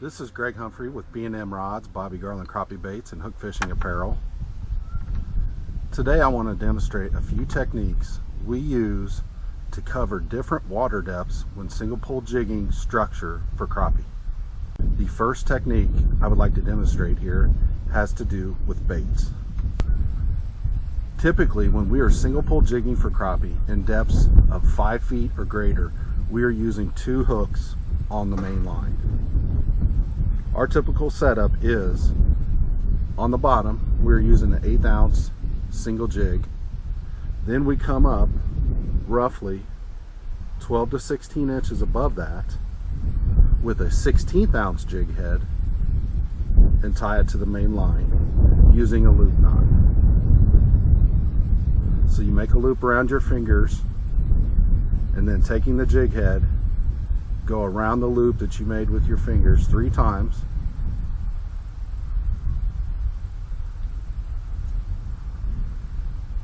This is Greg Humphrey with B&M Rods, Bobby Garland Crappie Baits, and Hook Fishing Apparel. Today I want to demonstrate a few techniques we use to cover different water depths when single pole jigging structure for crappie. The first technique I would like to demonstrate here has to do with baits. Typically, when we are single pole jigging for crappie in depths of 5 feet or greater, we are using 2 hooks on the main line. Our typical setup is on the bottom, we're using an 1/8 ounce single jig. Then we come up roughly 12 to 16 inches above that with a 1/16 ounce jig head and tie it to the main line using a loop knot. So you make a loop around your fingers and then taking the jig head, go around the loop that you made with your fingers 3 times.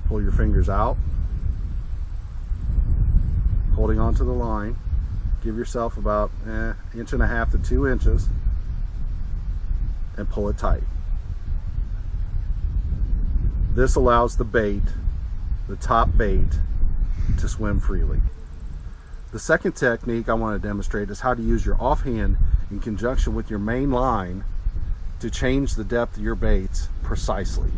Pull your fingers out, holding onto the line. Give yourself about 1.5 to 2 inches and pull it tight. This allows the bait, the top bait, to swim freely. The second technique I want to demonstrate is how to use your offhand in conjunction with your main line to change the depth of your baits precisely.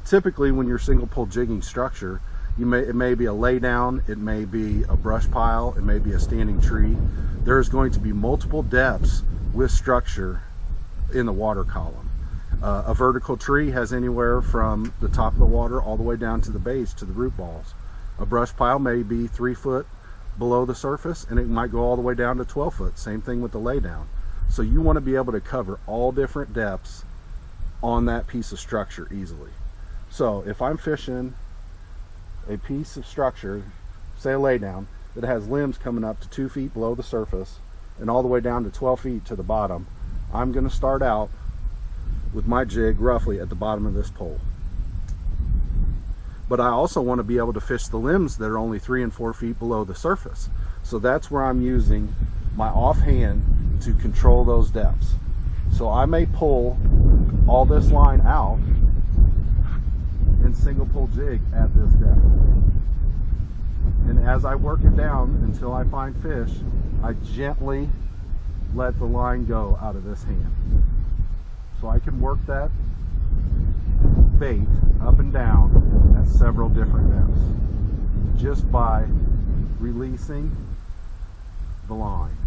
Typically, when you're single pole jigging structure, it may be a lay down, it may be a brush pile, it may be a standing tree. There's going to be multiple depths with structure in the water column. A vertical tree has anywhere from the top of the water all the way down to the base, to the root balls. A brush pile may be 3 foot below the surface, and it might go all the way down to 12 foot. Same thing with the lay down. So you want to be able to cover all different depths on that piece of structure easily. So if I'm fishing a piece of structure, say a lay down, that has limbs coming up to 2 feet below the surface and all the way down to 12 feet to the bottom, I'm going to start out with my jig roughly at the bottom of this pole. But I also want to be able to fish the limbs that are only 3 and 4 feet below the surface. So that's where I'm using my offhand to control those depths. So I may pull all this line out and single pole jig at this depth. And as I work it down until I find fish, I gently let the line go out of this hand. So I can work that bait up and down at several different depths just by releasing the line.